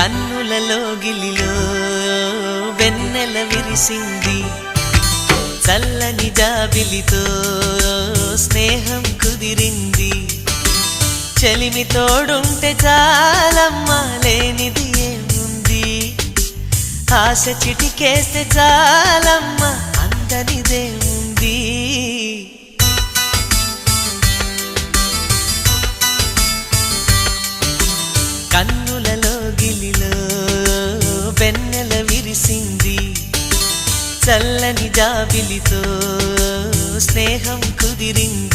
కన్నులలో గిలిలో వెన్నెల విరిసింది చల్లని జాబిలితో స్నేహం కుదిరింది చలిమి తోడుంటే చాలమ్మా లేనిది ఏముంది ఆశ చిటికేస్తే చాలమ్మా అందనిదేముంది కన్నులలో గిలిలో వెన్నెల విరిసింది చల్లని జాబిలితో స్నేహం కుదిరింది